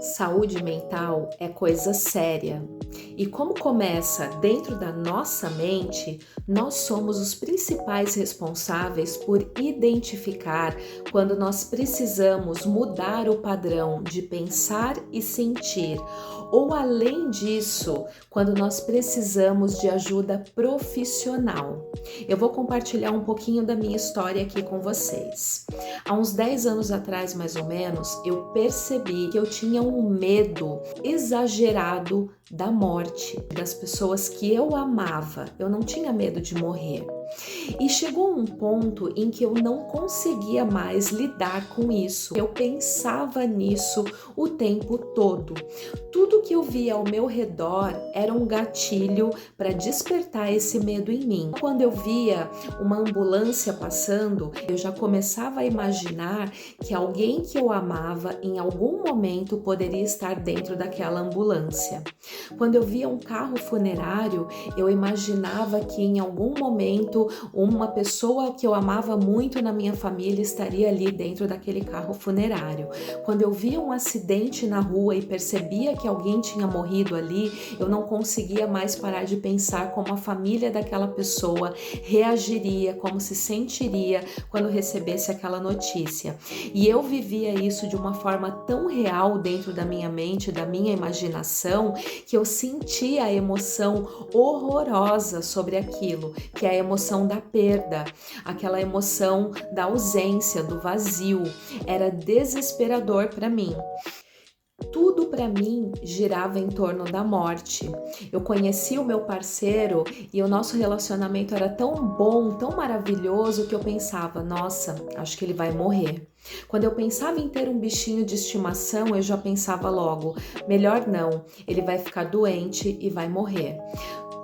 Saúde mental é coisa séria. E como começa dentro da nossa mente, nós somos os principais responsáveis por identificar quando nós precisamos mudar o padrão de pensar e sentir, ou além disso, quando nós precisamos de ajuda profissional. Eu vou compartilhar um pouquinho da minha história aqui com vocês. Há uns 10 anos atrás, mais ou menos, eu percebi que eu tinha um medo exagerado da morte das pessoas que eu amava. Eu não tinha medo de morrer. E chegou um ponto em que eu não conseguia mais lidar com isso. Eu pensava nisso o tempo todo. Tudo que eu via ao meu redor era um gatilho para despertar esse medo em mim. Quando eu via uma ambulância passando, eu já começava a imaginar que alguém que eu amava em algum momento poderia estar dentro daquela ambulância. Quando eu via um carro funerário, eu imaginava que em algum momento uma pessoa que eu amava muito na minha família estaria ali dentro daquele carro funerário. Quando eu via um acidente na rua e percebia que alguém tinha morrido ali, eu não conseguia mais parar de pensar como a família daquela pessoa reagiria, como se sentiria quando recebesse aquela notícia. E eu vivia isso de uma forma tão real dentro da minha mente, da minha imaginação, que eu sentia a emoção horrorosa sobre aquilo, que é a emoção da perda, aquela emoção da ausência, do vazio. Era desesperador para mim. Tudo para mim girava em torno da morte. Eu conheci o meu parceiro e o nosso relacionamento era tão bom, tão maravilhoso que eu pensava, nossa, acho que ele vai morrer. Quando eu pensava em ter um bichinho de estimação, eu já pensava logo, melhor não, ele vai ficar doente e vai morrer.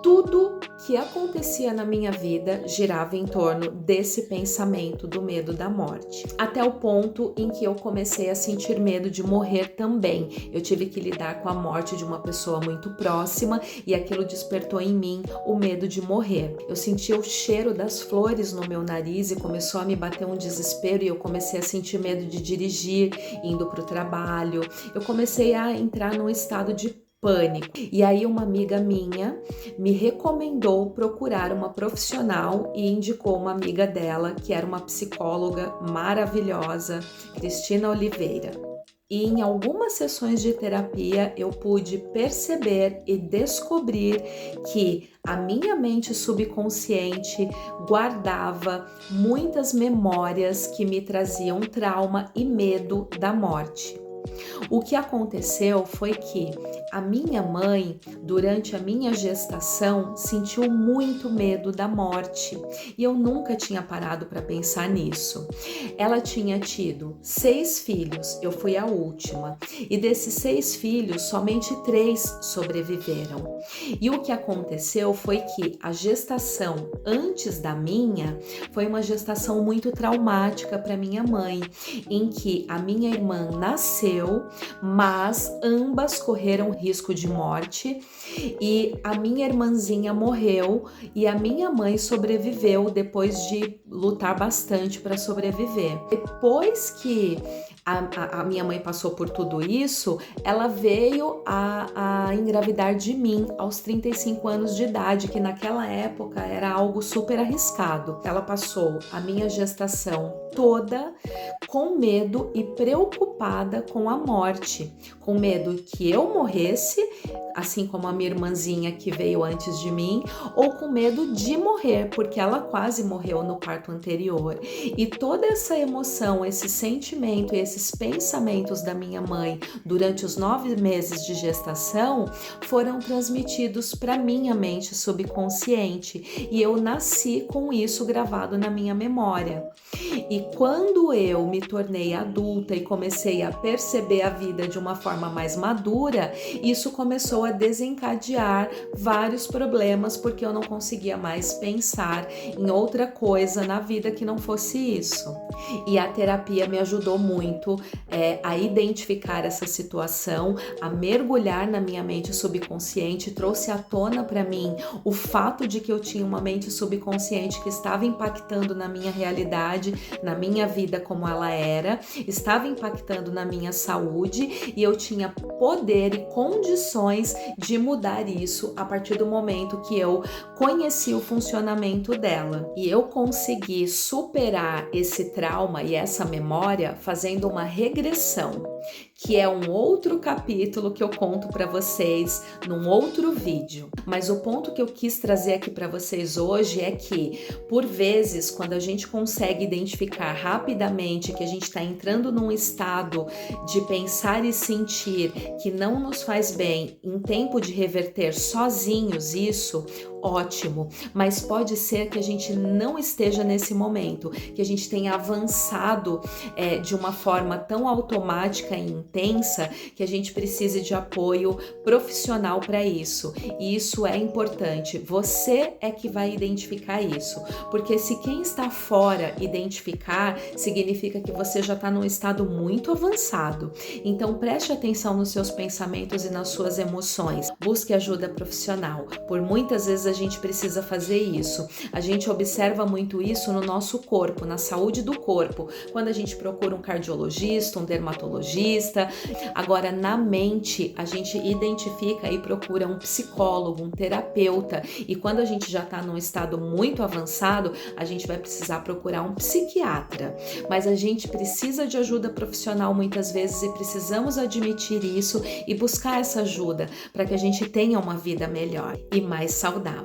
Tudo que acontecia na minha vida girava em torno desse pensamento do medo da morte. Até o ponto em que eu comecei a sentir medo de morrer também. Eu tive que lidar com a morte de uma pessoa muito próxima e aquilo despertou em mim o medo de morrer. Eu sentia o cheiro das flores no meu nariz e começou a me bater um desespero e eu comecei a sentir medo de dirigir, indo para o trabalho. Eu comecei a entrar num estado de pânico. E aí uma amiga minha me recomendou procurar uma profissional e indicou uma amiga dela, que era uma psicóloga maravilhosa, Cristina Oliveira. E em algumas sessões de terapia eu pude perceber e descobrir que a minha mente subconsciente guardava muitas memórias que me traziam trauma e medo da morte. O que aconteceu foi que a minha mãe, durante a minha gestação, sentiu muito medo da morte e eu nunca tinha parado para pensar nisso. Ela tinha tido 6 filhos, eu fui a última, e desses 6 filhos, somente 3 sobreviveram. E o que aconteceu foi que a gestação antes da minha foi uma gestação muito traumática para minha mãe, em que a minha irmã nasceu, mas ambas correram risco de morte e a minha irmãzinha morreu e a minha mãe sobreviveu depois de lutar bastante para sobreviver. Depois que a minha mãe passou por tudo isso, ela veio a engravidar de mim aos 35 anos de idade, que naquela época era algo super arriscado. Ela passou a minha gestação toda com medo e preocupada com a morte, com medo que eu morresse, assim como a minha irmãzinha que veio antes de mim, ou com medo de morrer, porque ela quase morreu no parto anterior. E toda essa emoção, esse sentimento e esses pensamentos da minha mãe durante os 9 meses de gestação foram transmitidos para minha mente subconsciente e eu nasci com isso gravado na minha memória. E quando eu me tornei adulta e comecei a perceber a vida de uma forma mais madura, isso começou a desencadear vários problemas porque eu não conseguia mais pensar em outra coisa na vida que não fosse isso. E a terapia me ajudou muito a identificar essa situação, a mergulhar na minha mente subconsciente, trouxe à tona para mim o fato de que eu tinha uma mente subconsciente que estava impactando na minha realidade, na minha vida como ela ela era, estava impactando na minha saúde e eu tinha poder e condições de mudar isso a partir do momento que eu conheci o funcionamento dela. E eu consegui superar esse trauma e essa memória fazendo uma regressão, que é um outro capítulo que eu conto para vocês num outro vídeo. Mas o ponto que eu quis trazer aqui para vocês hoje é que, por vezes, quando a gente consegue identificar rapidamente que a gente está entrando num estado de pensar e sentir que não nos faz bem, em tempo de reverter sozinhos isso, ótimo, mas pode ser que a gente não esteja nesse momento, que a gente tenha avançado de uma forma tão automática e intensa que a gente precise de apoio profissional para isso. E isso é importante, você é que vai identificar isso, porque se quem está fora identificar, significa que você já está num estado muito avançado. Então preste atenção nos seus pensamentos e nas suas emoções, busque ajuda profissional. Por muitas vezes a gente precisa fazer isso. A gente observa muito isso no nosso corpo, na saúde do corpo, quando a gente procura um cardiologista, um dermatologista. Agora, na mente, a gente identifica e procura um psicólogo, um terapeuta. E quando a gente já está num estado muito avançado, a gente vai precisar procurar um psiquiatra. Mas a gente precisa de ajuda profissional muitas vezes e precisamos admitir isso e buscar essa ajuda para que a gente tenha uma vida melhor e mais saudável.